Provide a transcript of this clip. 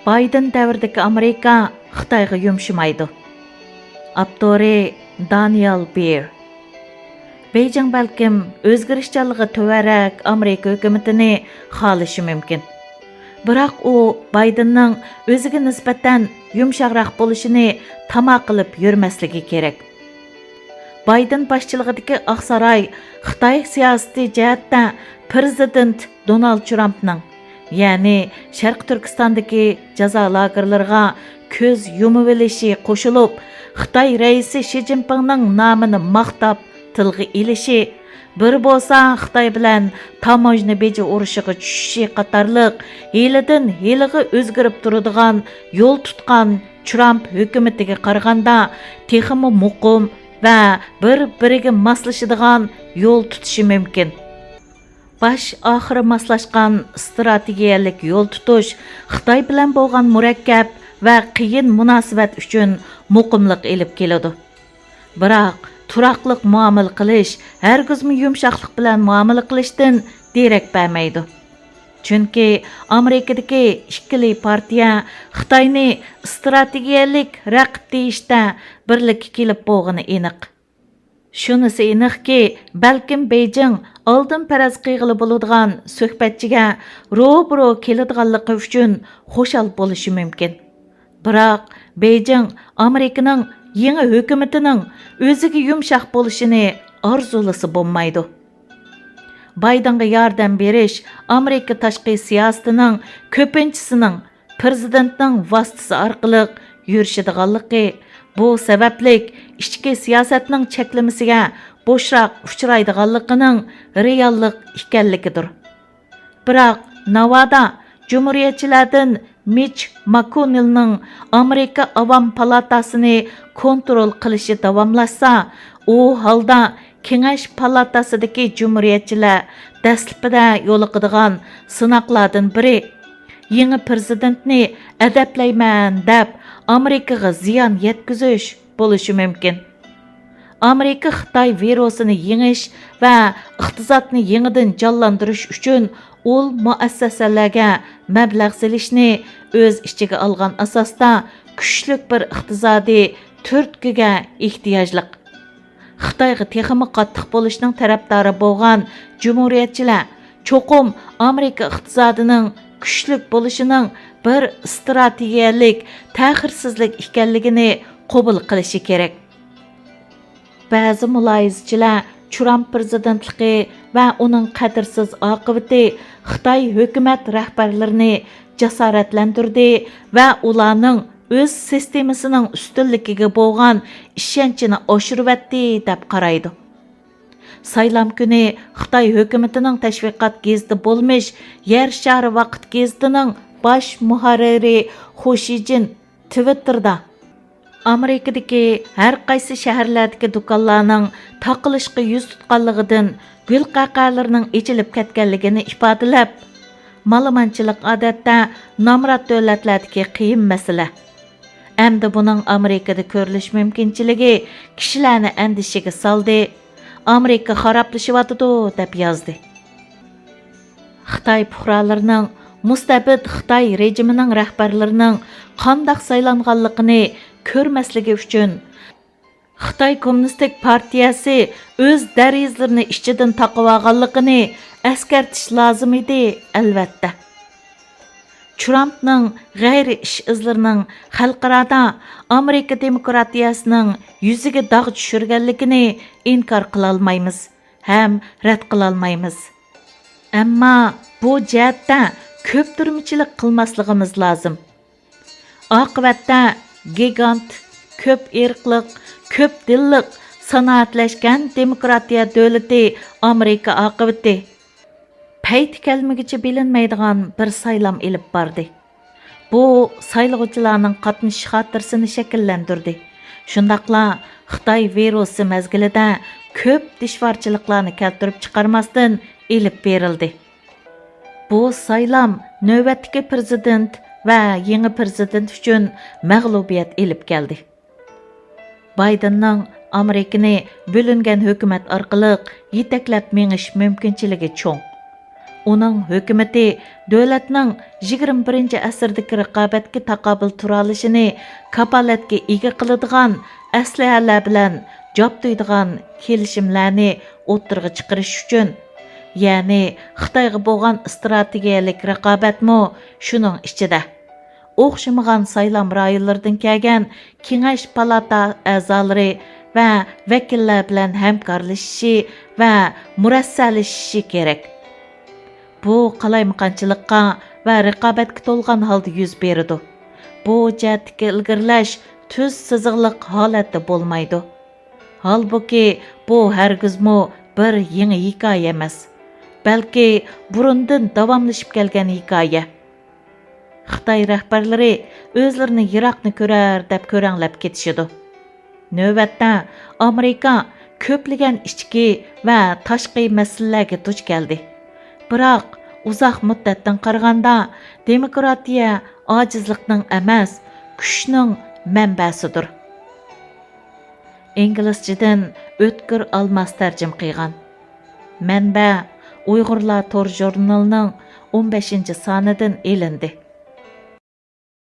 Bayden davridagi Amerika Xitoyga yumshimaydi. Abdori Daniel Beer. Beijing balkim o'zgarishchanligi to'varak Amerika hukumatini xohlashi mumkin. Biroq u Baydenning o'ziga nisbatan yumshoqroq bo'lishini tamo qilib yurmasligi kerak. Bayden boshchiligidagi Oqsaroy Xitoy siyosati jihatda prezident Donald Trumpning, ya'ni Sharq Turkistondagi jazo lagerlariga ko'z yumib olishi qo'shilib, Xitoy raisi Shi Jinpingning nomini maqtab tilga ilishi, bir bo'lsa Xitoy bilan tamojna beji urushiga tushishi qatorliq hilidan hiliga o'zgarib turadigan yo'l tutgan Trump hukumatiga qaraganda texmi muqim va bir-biriga moslashadigan yo'l tutishi mumkin. Baş oxiri moslashgan strategiyalik yo'l tutish Xitoy bilan bo'lgan murakkab va qiyin munosabat uchun muqimlik elib keladi. Biroq turaqliq muomala qilish hargizmi yumshoqlik bilan muomala qilishdan derak bermaydi. Chunki Amerikadagi ikkili partiya Xitoyni strategiyalik raqib deyishda birlikka kelib bo'lgani aniq. Shunisi aniqki, balkim Beijing oldin faraz qilg'ili bo'ladigan suhbatchiga ro'bro keladiganligi uchun xushal bo'lishi mumkin. Biroq Beijing Amerikaning yangi hukumatining o'ziga yumshoq bo'lishini orzulasi bo'lmaydi. Baydenga yordam berish Amerika tashqi siyosatining ko'pinchisining prezidentning vositasi orqali yurishadiganligi, bu sabablik ichki siyosatning cheklamasiga bo'shroq uchraydiganligining reallik ekanligidir. Biroq Navada Cumhuriyetçilerden Mitch McConnell'ning Amerika Avam Palatasini kontrol qilishi davomlashsa, u holda Kengash palatasidagi Cumhuriyetçiler dastlabida yo'liqadigan sinoqlardan biri yangi prezidentni adablayman deb Amerikaga ziyon yetkazish bo'lishi mumkin. Amerika Xitoy virusini yengish va iqtisodni yangidan jonlantirish uchun ul muassasalarga mablag' selishni o'z ichiga olgan asosda kuchlik bir iqtisodiy turtkiga ehtiyojliq. Xitoyga texmi qattiq bo'lishning tarafdori bo'lgan Cumhuriyetçiler cho'qim Amerika iqtisodining kuchlik bo'lishining bir strategiyalik ta'xirsizlik ekanligini qabul qilishi kerak. Ba'zi muloyizachilar Trump prezidentligi va uning qadrsiz oqibati Xitoy hukumat rahbarlarini jasoratlantirdi va ularning o'z sistemasining ustunligiga bo'lgan ishonchini oshiribdi deb qaraydi. Saylam kuni Xitoy hukumatining tashviqot geziti bo'lmish Yer shari vaqt gezitining bosh muharriri Hu Shijin Twitterda Amerikadagi har qaysi shaharlardagi do'konlarning taqilishga yuz tutganligidan gul qaqalarining ichilib ketganligini ifodalab, ma'lumotchilik odatda nomrod davlatlardagi qiyin masala. Endi buning Amerikada ko'rilish mumkinchiligi kishilarni andishiga soldi. Amerika xaroblashyotdi deb yozdi. Xitoy fuqarolarining mustabid Xitoy rejimining rahbarlarining qanday saylanganligini ko'rmasligi uchun Xitoy Kommunistik partiyasi o'z darizlarini ichidan taqib olganligini eskartish lozim edi, albatta. Trumpning g'ayri ish izlarining xalqarada Amerika demokratiyasining yuziga dog' tushirganligini inkor qila olmaymiz ham rad qila olmaymiz. Ammo bu jihatda ko'p turmichilik qilmasligimiz lozim. Oqibatda gigant, ko'p irqliq, ko'p dilliq, sanoatlashgan demokratiya davlati Amerika oqibati payti kelmagicha bilinmaydigan bir saylam ilib bordi. Bu saylovchilarning qatnashish xotirasini shakllantirdi. Shundaqla Xitoy virusi mezgilida ko'p dishvorchiliklarni keltirib chiqarmasdan ilib berildi. Bu saylam navbatdagi prezident va yangi prezident uchun mag'lubiyat ilib keldi. Baydenning Amerikani bo'lingan hukumat orqali yetaklab mengish mumkinchiligi cho'ng. Uning hökuməti dövlətning 21-ci əsrdəki rəqabətə taqabül tura olishini kapolatga ega qiladigan əsləhələr bilan jabduydigan kelishimlarni o'ttirg'a chiqarish uchun, ya'ni Xitoyga bo'lgan strategiyalik raqobatmi shuning ichida. O'xshamagan saylam rayonlaridan kelgan kengash palata a'zolari va vakillar bilan hamkorlashishi va murassalashishi kerak. Bu qalaymaqanchilikqa va raqobatga to'lgan holda yuz beradi. Bu jihatdagi ilgirlash tuz siziqliq holatda bo'lmaydi. Halbuki bu hargizmi bir yangi hikoya emas, balki burundan davomlashib kelgan hikoya. Xitoy rahbarlari o'zlarini yiroqni ko'rar deb ko'ranglab ketishidi. Navbatda Amerika ko'plagan ichki va tashqi masalalarga duch keldi. Biroq uzoq muddatdan qaraganda demokratiya ojizlikning emas, kuchning manbasidir. İngilizcedən Ötkür Almas tərcüm qıyğan. Mənbə Uyğurlar Tor jurnalının 15-ci sanıdan elindi.